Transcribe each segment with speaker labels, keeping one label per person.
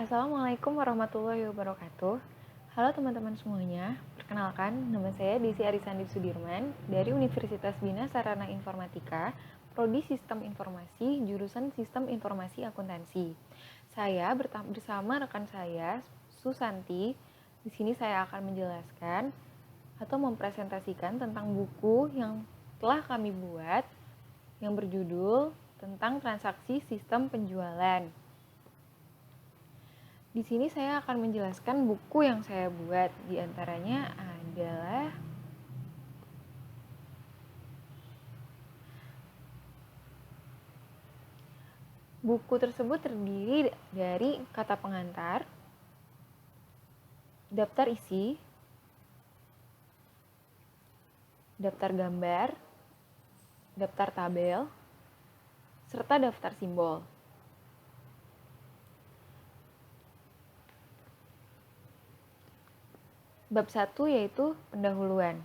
Speaker 1: Assalamualaikum warahmatullahi wabarakatuh. Halo teman-teman semuanya, perkenalkan nama saya Desi Arisandi Sudirman dari Universitas Bina Sarana Informatika, Prodi Sistem Informasi, jurusan Sistem Informasi Akuntansi. Saya bersama rekan saya, Susanti. Di sini saya akan menjelaskan atau mempresentasikan tentang buku yang telah kami buat yang berjudul tentang transaksi sistem penjualan. Di sini saya akan menjelaskan buku yang saya buat. Di antaranya adalah buku tersebut terdiri dari kata pengantar, daftar isi, daftar gambar, daftar tabel, serta daftar simbol. Bab 1 yaitu pendahuluan.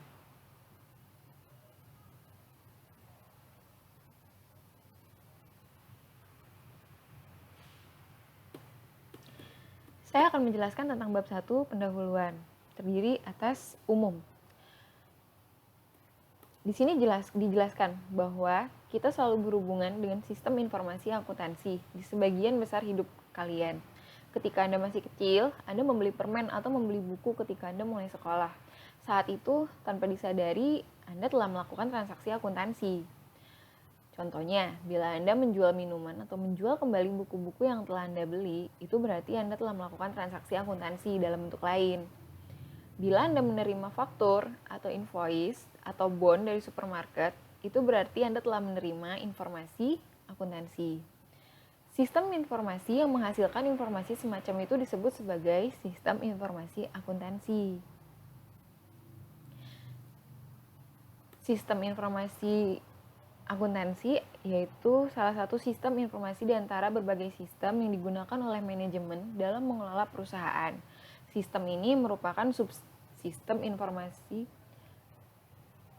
Speaker 1: Saya akan menjelaskan tentang bab 1 pendahuluan, terdiri atas umum. Di sini dijelaskan bahwa kita selalu berhubungan dengan sistem informasi akuntansi di sebagian besar hidup kalian. Ketika Anda masih kecil, Anda membeli permen atau membeli buku ketika Anda mulai sekolah. Saat itu, tanpa disadari, Anda telah melakukan transaksi akuntansi. Contohnya, bila Anda menjual minuman atau menjual kembali buku-buku yang telah Anda beli, itu berarti Anda telah melakukan transaksi akuntansi dalam bentuk lain. Bila Anda menerima faktur atau invoice atau bond dari supermarket, itu berarti Anda telah menerima informasi akuntansi. Sistem informasi yang menghasilkan informasi semacam itu disebut sebagai sistem informasi akuntansi. Sistem informasi akuntansi yaitu salah satu sistem informasi di antara berbagai sistem yang digunakan oleh manajemen dalam mengelola perusahaan. Sistem ini merupakan subsistem informasi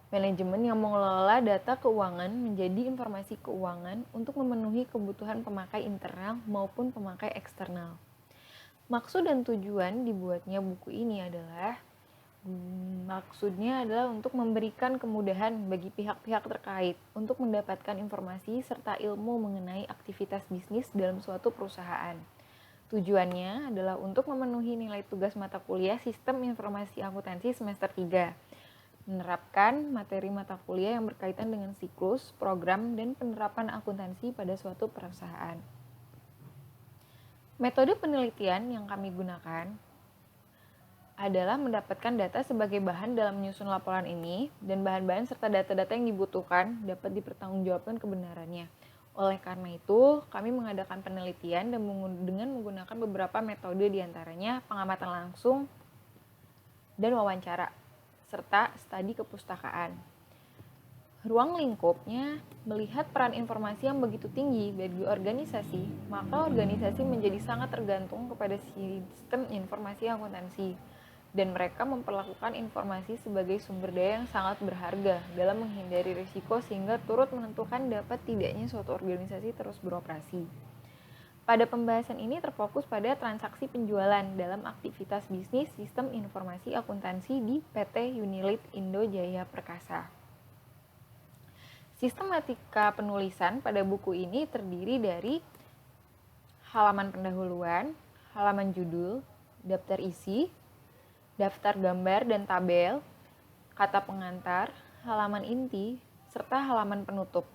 Speaker 1: manajemen yang mengelola data keuangan menjadi informasi keuangan untuk memenuhi kebutuhan pemakai internal maupun pemakai eksternal. Maksud dan tujuan dibuatnya buku ini adalah untuk memberikan kemudahan bagi pihak-pihak terkait untuk mendapatkan informasi serta ilmu mengenai aktivitas bisnis dalam suatu perusahaan. Tujuannya adalah untuk memenuhi nilai tugas mata kuliah Sistem Informasi Akuntansi semester 3, menerapkan materi mata kuliah yang berkaitan dengan siklus, program, dan penerapan akuntansi pada suatu perusahaan. Metode penelitian yang kami gunakan adalah mendapatkan data sebagai bahan dalam menyusun laporan ini, dan bahan-bahan serta data-data yang dibutuhkan dapat dipertanggungjawabkan kebenarannya. Oleh karena itu, kami mengadakan penelitian dengan menggunakan beberapa metode diantaranya pengamatan langsung dan wawancara, serta studi kepustakaan. Ruang lingkupnya melihat peran informasi yang begitu tinggi bagi organisasi, maka organisasi menjadi sangat tergantung kepada sistem informasi akuntansi, dan mereka memperlakukan informasi sebagai sumber daya yang sangat berharga dalam menghindari risiko sehingga turut menentukan dapat tidaknya suatu organisasi terus beroperasi. Pada pembahasan ini terfokus pada transaksi penjualan dalam aktivitas bisnis sistem informasi akuntansi di PT Unilead Indo Jaya Perkasa. Sistematika penulisan pada buku ini terdiri dari halaman pendahuluan, halaman judul, daftar isi, daftar gambar dan tabel, kata pengantar, halaman inti, serta halaman penutup.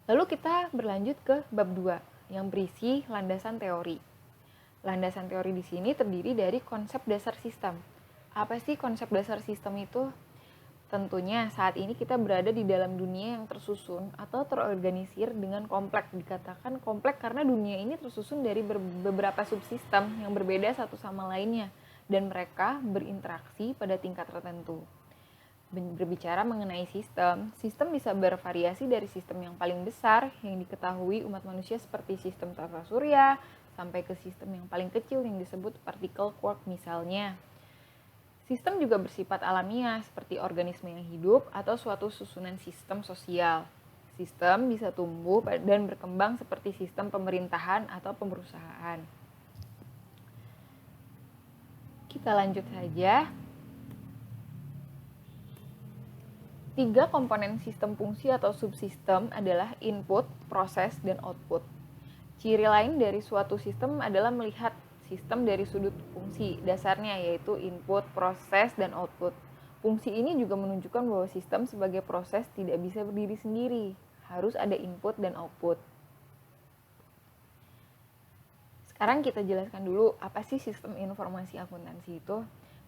Speaker 1: Lalu kita berlanjut ke bab 2 yang berisi landasan teori. Landasan teori di sini terdiri dari konsep dasar sistem. Apa sih konsep dasar sistem itu? Tentunya saat ini kita berada di dalam dunia yang tersusun atau terorganisir dengan kompleks. Dikatakan kompleks karena dunia ini tersusun dari beberapa subsistem yang berbeda satu sama lainnya dan mereka berinteraksi pada tingkat tertentu. Berbicara mengenai sistem bisa bervariasi dari sistem yang paling besar yang diketahui umat manusia seperti sistem tata surya sampai ke sistem yang paling kecil yang disebut particle quark misalnya. Sistem juga bersifat alamiah seperti organisme yang hidup atau suatu susunan sistem sosial. Sistem bisa tumbuh dan berkembang seperti sistem pemerintahan atau perusahaan. Kita lanjut saja. 3 komponen sistem fungsi atau subsistem adalah input, proses, dan output. Ciri lain dari suatu sistem adalah melihat sistem dari sudut fungsi dasarnya, yaitu input, proses, dan output. Fungsi ini juga menunjukkan bahwa sistem sebagai proses tidak bisa berdiri sendiri, harus ada input dan output. Sekarang kita jelaskan dulu apa sih sistem informasi akuntansi itu.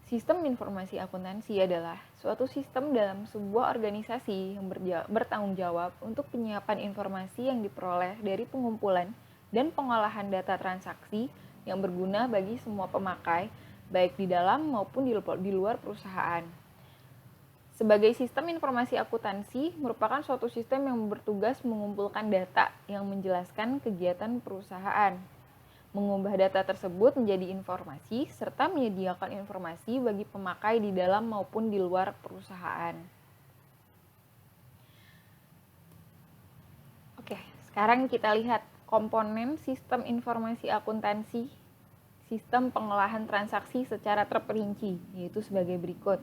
Speaker 1: Sistem informasi akuntansi adalah suatu sistem dalam sebuah organisasi yang bertanggung jawab untuk penyiapan informasi yang diperoleh dari pengumpulan dan pengolahan data transaksi yang berguna bagi semua pemakai, baik di dalam maupun di luar perusahaan. Sebagai sistem informasi akuntansi merupakan suatu sistem yang bertugas mengumpulkan data yang menjelaskan kegiatan perusahaan, mengubah data tersebut menjadi informasi, serta menyediakan informasi bagi pemakai di dalam maupun di luar perusahaan. Oke, sekarang kita lihat komponen sistem informasi akuntansi, sistem pengolahan transaksi secara terperinci, yaitu sebagai berikut.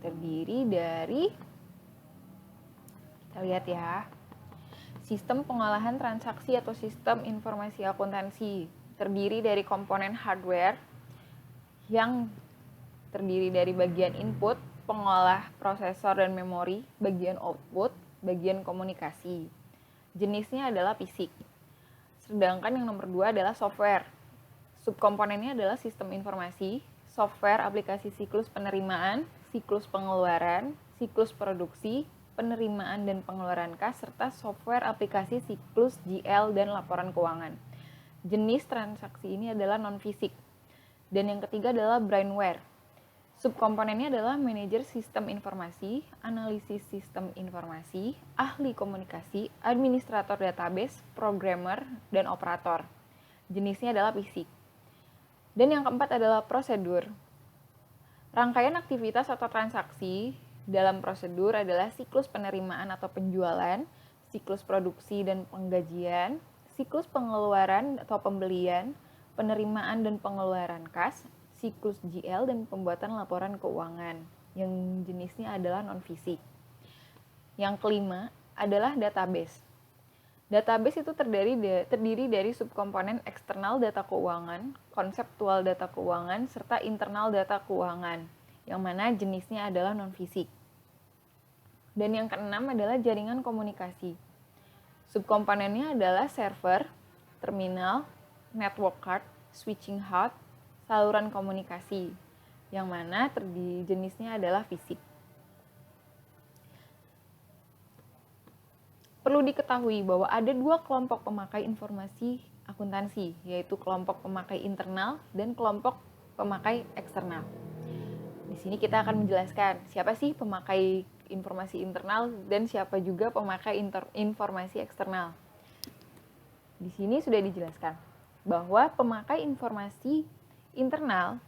Speaker 1: Terdiri dari, kita lihat ya, sistem pengolahan transaksi atau sistem informasi akuntansi terdiri dari komponen hardware yang terdiri dari bagian input, pengolah, prosesor, dan memori, bagian output, bagian komunikasi. Jenisnya adalah fisik. Sedangkan yang nomor 2 adalah software. Subkomponennya adalah sistem informasi, software aplikasi siklus penerimaan, siklus pengeluaran, siklus produksi, penerimaan dan pengeluaran kas, serta software aplikasi siklus GL dan laporan keuangan. Jenis transaksi ini adalah non-fisik. Dan yang ketiga adalah brainware. Subkomponennya adalah manajer sistem informasi, analisis sistem informasi, ahli komunikasi, administrator database, programmer, dan operator. Jenisnya adalah fisik. Dan yang keempat adalah prosedur. Rangkaian aktivitas atau transaksi dalam prosedur adalah siklus penerimaan atau penjualan, siklus produksi dan penggajian, siklus pengeluaran atau pembelian, penerimaan dan pengeluaran kas, siklus GL, dan pembuatan laporan keuangan yang jenisnya adalah non-fisik. Yang kelima adalah database. Database itu terdiri dari subkomponen eksternal data keuangan, konseptual data keuangan, serta internal data keuangan, yang mana jenisnya adalah non-fisik. Dan yang keenam adalah jaringan komunikasi. Subkomponennya adalah server, terminal, network card, switching hub, saluran komunikasi, yang mana jenisnya adalah fisik. Perlu diketahui bahwa ada 2 kelompok pemakai informasi akuntansi, yaitu kelompok pemakai internal dan kelompok pemakai eksternal. Di sini kita akan menjelaskan siapa sih pemakai informasi internal dan siapa juga pemakai informasi eksternal. Di sini sudah dijelaskan bahwa pemakai informasi internal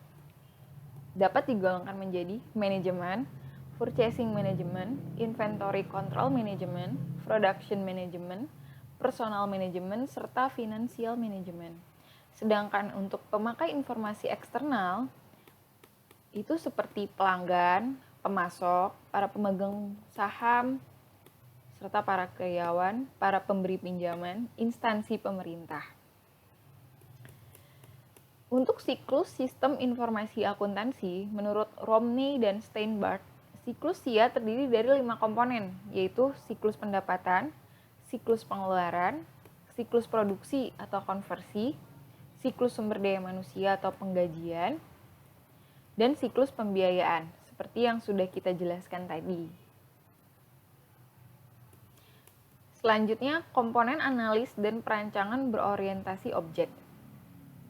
Speaker 1: dapat digolongkan menjadi manajemen, purchasing management, inventory control management, production management, personal management, serta financial management. Sedangkan untuk pemakai informasi eksternal itu seperti pelanggan, pemasok, para pemegang saham, serta para karyawan, para pemberi pinjaman, instansi pemerintah. Untuk siklus sistem informasi akuntansi, menurut Romney dan Steinbart, siklus SIA terdiri dari 5 komponen, yaitu siklus pendapatan, siklus pengeluaran, siklus produksi atau konversi, siklus sumber daya manusia atau penggajian, dan siklus pembiayaan, seperti yang sudah kita jelaskan tadi. Selanjutnya, komponen analis dan perancangan berorientasi objek.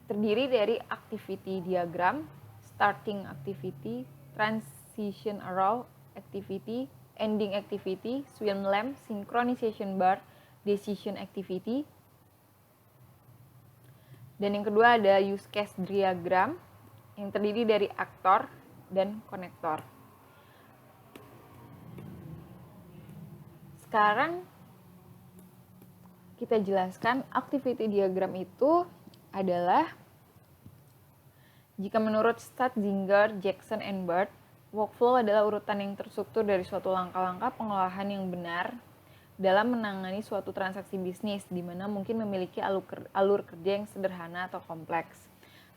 Speaker 1: Terdiri dari activity diagram, starting activity, transition arrow activity, ending activity, swim lamp, synchronization bar, decision activity. Dan yang kedua ada use case diagram yang terdiri dari aktor dan konektor. Sekarang kita jelaskan activity diagram itu adalah jika menurut Stutzinger, Jackson, and Bird, workflow adalah urutan yang terstruktur dari suatu langkah-langkah pengolahan yang benar dalam menangani suatu transaksi bisnis, di mana mungkin memiliki alur kerja yang sederhana atau kompleks.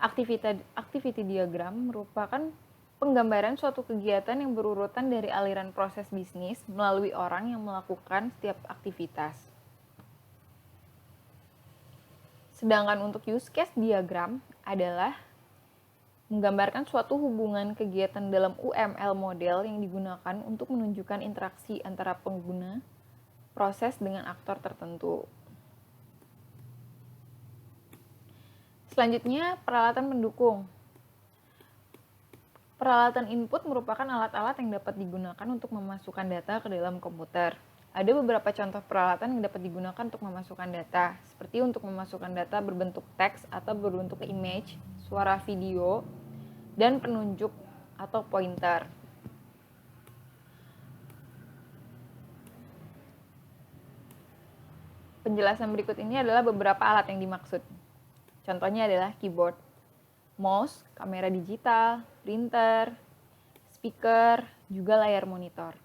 Speaker 1: Activity diagram merupakan penggambaran suatu kegiatan yang berurutan dari aliran proses bisnis melalui orang yang melakukan setiap aktivitas. Sedangkan untuk use case diagram adalah menggambarkan suatu hubungan kegiatan dalam UML model yang digunakan untuk menunjukkan interaksi antara pengguna, proses dengan aktor tertentu. Selanjutnya, peralatan pendukung. Peralatan input merupakan alat-alat yang dapat digunakan untuk memasukkan data ke dalam komputer. Ada beberapa contoh peralatan yang dapat digunakan untuk memasukkan data, seperti untuk memasukkan data berbentuk teks atau berbentuk image, suara video, dan penunjuk atau pointer. Penjelasan berikut ini adalah beberapa alat yang dimaksud. Contohnya adalah keyboard, mouse, kamera digital, printer, speaker, juga layar monitor.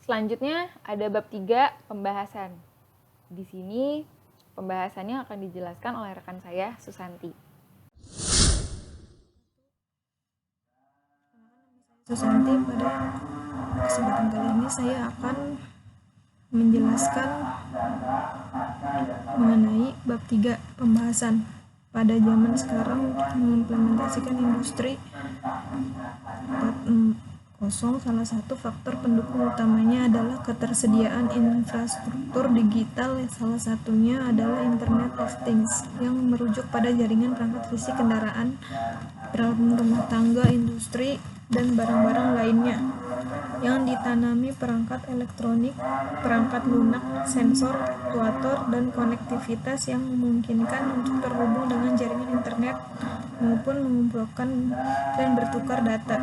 Speaker 1: Selanjutnya ada bab 3, pembahasan. Di sini pembahasannya akan dijelaskan oleh rekan saya, Susanti.
Speaker 2: Susanti, pada kesempatan kali ini saya akan menjelaskan mengenai bab 3, pembahasan. Pada zaman sekarang untuk mengimplementasikan industri 4.0, salah satu faktor pendukung utamanya adalah ketersediaan infrastruktur digital, salah satunya adalah Internet of Things yang merujuk pada jaringan perangkat fisik kendaraan, peralatan rumah tangga, industri, dan barang-barang lainnya yang ditanami perangkat elektronik, perangkat lunak, sensor, aktuator, dan konektivitas yang memungkinkan untuk terhubung dengan jaringan internet maupun mengumpulkan dan bertukar data.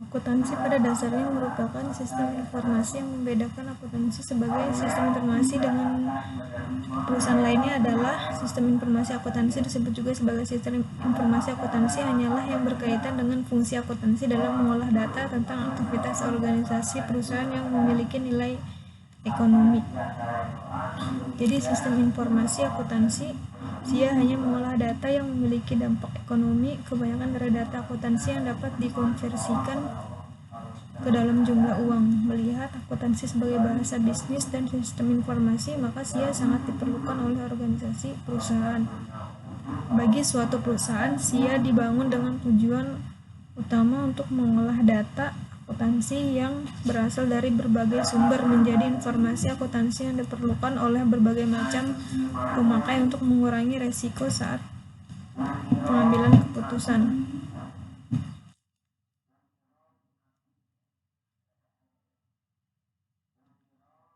Speaker 2: Akuntansi pada dasarnya merupakan sistem informasi. Yang membedakan akuntansi sebagai sistem informasi dengan perusahaan lainnya adalah sistem informasi akuntansi disebut juga sebagai sistem informasi akuntansi hanyalah yang berkaitan dengan fungsi akuntansi dalam mengolah data tentang aktivitas organisasi perusahaan yang memiliki nilai ekonomi. Jadi sistem informasi akuntansi dia hanya mengolah data yang memiliki dampak ekonomi. Kebanyakan dari data akuntansi yang dapat dikonversikan ke dalam jumlah uang. Melihat akuntansi sebagai bahasa bisnis dan sistem informasi, maka SIA sangat diperlukan oleh organisasi perusahaan. Bagi suatu perusahaan, SIA dibangun dengan tujuan utama untuk mengolah data akuntansi yang berasal dari berbagai sumber menjadi informasi akuntansi yang diperlukan oleh berbagai macam pemakai untuk mengurangi resiko saat pengambilan keputusan.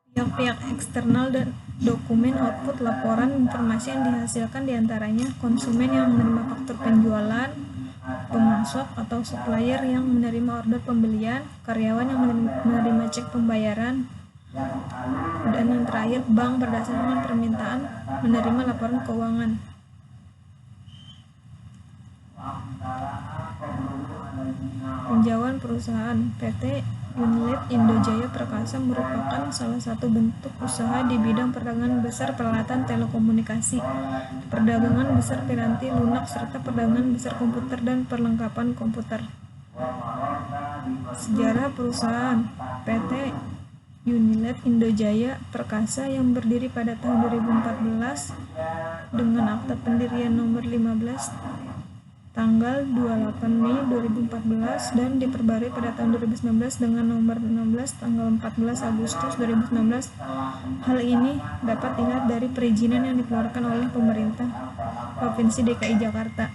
Speaker 2: Pihak-pihak eksternal dan dokumen output laporan informasi yang dihasilkan diantaranya konsumen yang menerima faktur penjualan, pemasok atau supplier yang menerima order pembelian, karyawan yang menerima cek pembayaran, dan yang terakhir bank berdasarkan permintaan menerima laporan keuangan. Tinjauan perusahaan. PT Unilet Indojaya Prakasa merupakan salah satu bentuk usaha di bidang perdagangan besar peralatan telekomunikasi, perdagangan besar piranti lunak, serta perdagangan besar komputer dan perlengkapan komputer. Sejarah perusahaan. PT Unilet Indojaya Prakasa yang berdiri pada tahun 2014 dengan akta pendirian nomor 15 tanggal 28 Mei 2014 dan diperbarui pada tahun 2019 dengan nomor 16 tanggal 14 Agustus 2019. Hal ini dapat dilihat dari perizinan yang dikeluarkan oleh pemerintah Provinsi DKI Jakarta.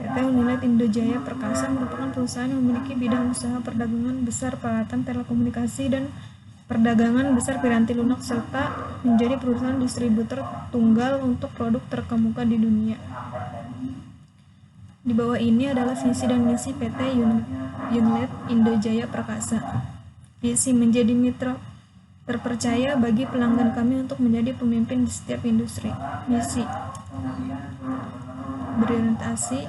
Speaker 2: PT Unilet Indojaya Prakasa merupakan perusahaan yang memiliki bidang usaha perdagangan besar peralatan telekomunikasi dan perdagangan besar piranti lunak serta menjadi perusahaan distributor tunggal untuk produk terkemuka di dunia. Di bawah ini adalah visi dan misi PT Yunled Indojaya Prakasa. Visi: menjadi mitra terpercaya bagi pelanggan kami untuk menjadi pemimpin di setiap industri. Misi: berorientasi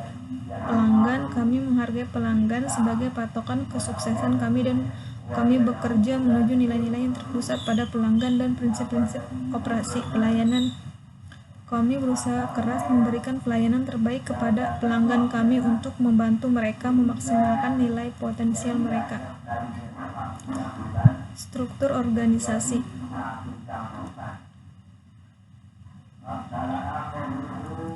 Speaker 2: pelanggan, kami menghargai pelanggan sebagai patokan kesuksesan kami dan kami bekerja menuju nilai-nilai yang terpusat pada pelanggan dan prinsip-prinsip operasi pelayanan. Kami berusaha keras memberikan pelayanan terbaik kepada pelanggan kami untuk membantu mereka memaksimalkan nilai potensial mereka. Struktur organisasi.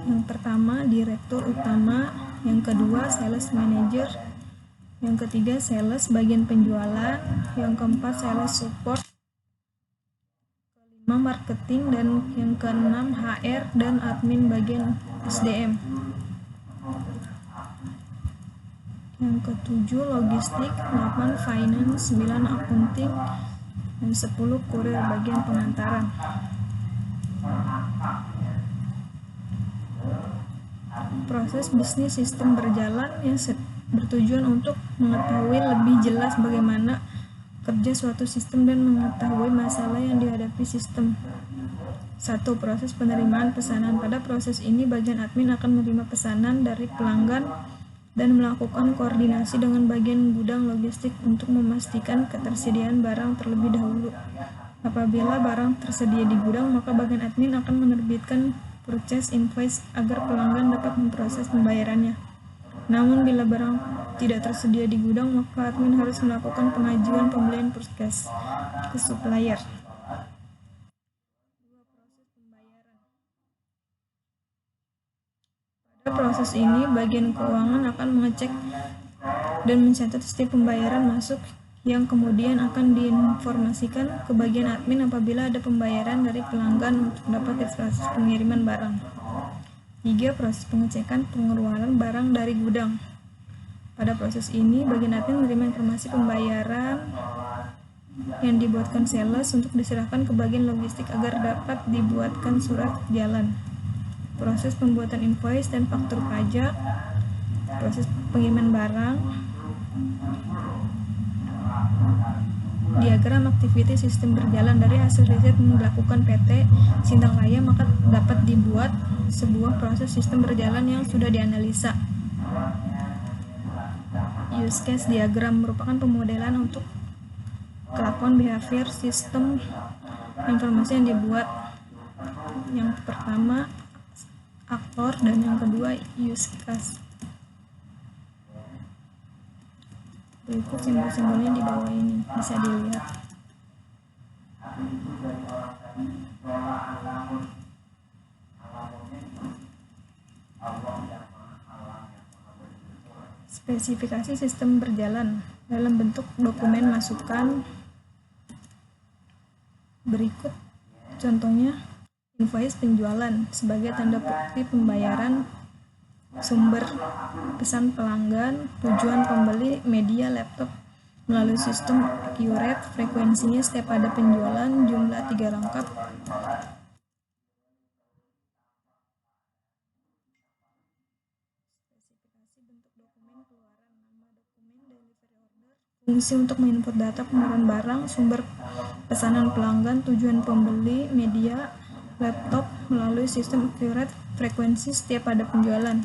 Speaker 2: Yang pertama, direktur utama. Yang kedua, sales manager. Yang ketiga, sales bagian penjualan. Yang keempat, sales support. Kelima, marketing. Dan yang keenam, HR dan admin bagian SDM. Yang ketujuh, logistik. 8, finance. 9, accounting. Dan 10, kurir bagian pengantaran. Proses bisnis sistem berjalan yang bertujuan untuk mengetahui lebih jelas bagaimana kerja suatu sistem dan mengetahui masalah yang dihadapi sistem. 1. Proses penerimaan pesanan. Pada proses ini, bagian admin akan menerima pesanan dari pelanggan dan melakukan koordinasi dengan bagian gudang logistik untuk memastikan ketersediaan barang terlebih dahulu. Apabila barang tersedia di gudang, maka bagian admin akan menerbitkan purchase invoice agar pelanggan dapat memproses pembayarannya. Namun bila barang tidak tersedia di gudang, maka admin harus melakukan pengajuan pembelian purchase ke supplier. 2. Proses pembayaran. Pada proses ini, bagian keuangan akan mengecek dan mencatat setiap pembayaran masuk yang kemudian akan diinformasikan ke bagian admin apabila ada pembayaran dari pelanggan untuk dapat diproses pengiriman barang. 3. Proses pengecekan pengeluaran barang dari gudang. Pada proses ini, bagian admin menerima informasi pembayaran yang dibuatkan sales untuk diserahkan ke bagian logistik agar dapat dibuatkan surat jalan. Proses pembuatan invoice dan faktur pajak. Proses pengiriman barang. Diagram aktiviti sistem berjalan. Dari hasil riset yang dilakukan PT Sintang Raya, maka dapat dibuat sebuah proses sistem berjalan yang sudah dianalisa. Use case diagram merupakan pemodelan untuk kelakuan behavior sistem informasi yang dibuat. Yang pertama aktor dan yang kedua use case. Berikut simbol-simbolnya di bawah ini bisa dilihat. Spesifikasi sistem berjalan dalam bentuk dokumen masukan. Berikut contohnya: invoice penjualan sebagai tanda bukti pembayaran, sumber pesan pelanggan, tujuan pembeli, media laptop melalui sistem accurate, frekuensinya setiap ada penjualan, jumlah 3 rangkap. Spesifikasi bentuk dokumen keluaran, nama dokumen, delivery order, fungsi untuk menginput data pengeluaran barang, sumber pesanan pelanggan, tujuan pembeli, media laptop melalui sistem accurate, frekuensi setiap ada penjualan.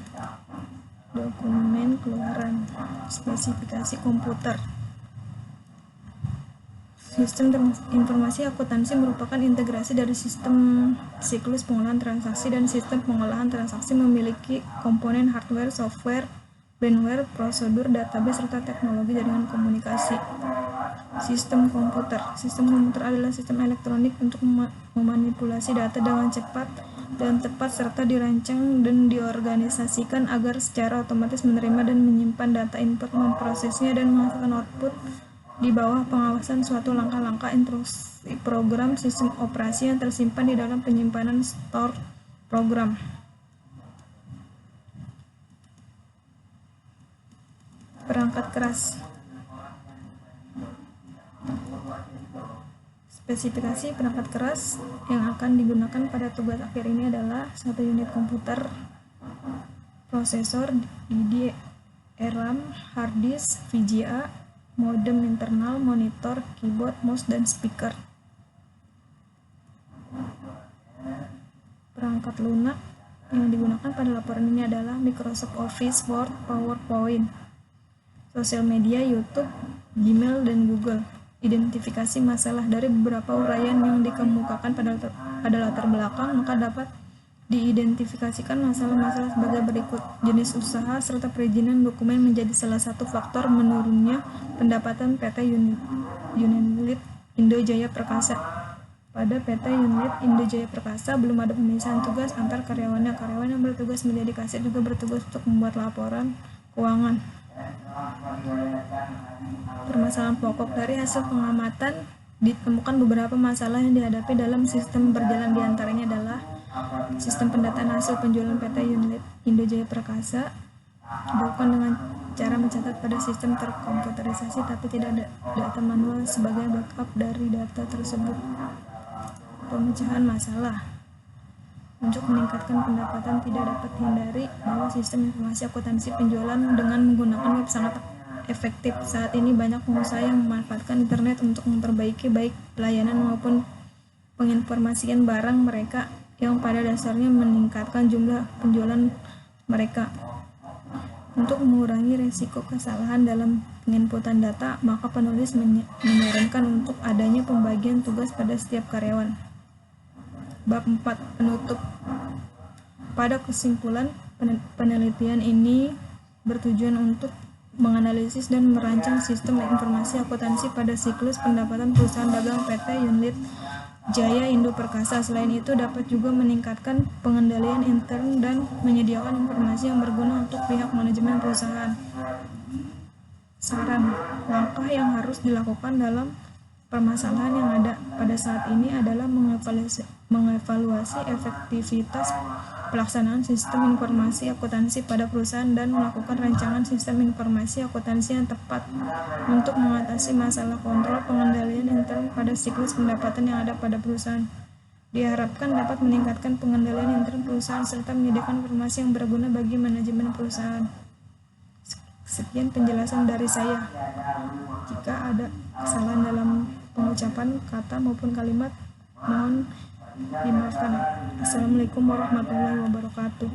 Speaker 2: Dokumen keluaran. Spesifikasi komputer. Sistem informasi akuntansi merupakan integrasi dari sistem siklus pengolahan transaksi dan sistem pengolahan transaksi, memiliki komponen hardware, software, firmware, prosedur, database, serta teknologi jaringan komunikasi. Sistem komputer. Sistem komputer adalah sistem elektronik untuk memanipulasi data dengan cepat dan tepat serta dirancang dan diorganisasikan agar secara otomatis menerima dan menyimpan data input, memprosesnya dan menghasilkan output di bawah pengawasan suatu langkah-langkah instruksi program sistem operasi yang tersimpan di dalam penyimpanan store program. Perangkat keras. Spesifikasi perangkat keras yang akan digunakan pada tugas akhir ini adalah 1 unit komputer, prosesor, DDR RAM, hard disk, VGA, modem internal, monitor, keyboard, mouse, dan speaker. Perangkat lunak yang digunakan pada laporan ini adalah Microsoft Office, Word, PowerPoint, sosial media, YouTube, Gmail, dan Google. Identifikasi masalah dari beberapa uraian yang dikemukakan pada latar belakang, maka dapat diidentifikasikan masalah-masalah sebagai berikut. Jenis usaha serta perizinan dokumen menjadi salah satu faktor menurunnya pendapatan PT Unit Indo Jaya Perkasa. Pada PT Unit Indo Jaya Perkasa belum ada pemisahan tugas antar karyawannya. Karyawan yang bertugas menjadi kasir juga bertugas untuk membuat laporan keuangan. Permasalahan pokok dari hasil pengamatan ditemukan beberapa masalah yang dihadapi dalam sistem berjalan, diantaranya adalah sistem pendataan hasil penjualan PT Unit Indo Jaya Perkasa dilakukan dengan cara mencatat pada sistem terkomputerisasi tapi tidak ada data manual sebagai backup dari data tersebut. Pemecahan masalah untuk meningkatkan pendapatan tidak dapat dihindari bahwa sistem informasi akuntansi penjualan dengan menggunakan web sangat efektif. Saat ini banyak pengusaha yang memanfaatkan internet untuk memperbaiki baik pelayanan maupun penginformasian barang mereka yang pada dasarnya meningkatkan jumlah penjualan mereka. Untuk mengurangi resiko kesalahan dalam penginputan data, maka penulis menyarankan untuk adanya pembagian tugas pada setiap karyawan. Bab 4. Penutup. Pada kesimpulan, penelitian ini bertujuan untuk menganalisis dan merancang sistem informasi akuntansi pada siklus pendapatan perusahaan dagang PT Unit Jaya Indo Perkasa. Selain itu dapat juga meningkatkan pengendalian intern dan menyediakan informasi yang berguna untuk pihak manajemen perusahaan. Saran, langkah yang harus dilakukan dalam permasalahan yang ada pada saat ini adalah mengevaluasi efektivitas pelaksanaan sistem informasi akuntansi pada perusahaan dan melakukan rancangan sistem informasi akuntansi yang tepat untuk mengatasi masalah kontrol pengendalian intern pada siklus pendapatan yang ada pada perusahaan. Diharapkan dapat meningkatkan pengendalian intern perusahaan serta menyediakan informasi yang berguna bagi manajemen perusahaan. Sekian penjelasan dari saya. Jika ada kesalahan dalam pengucapan kata maupun kalimat, mohon dimaafkan. Assalamualaikum warahmatullahi wabarakatuh.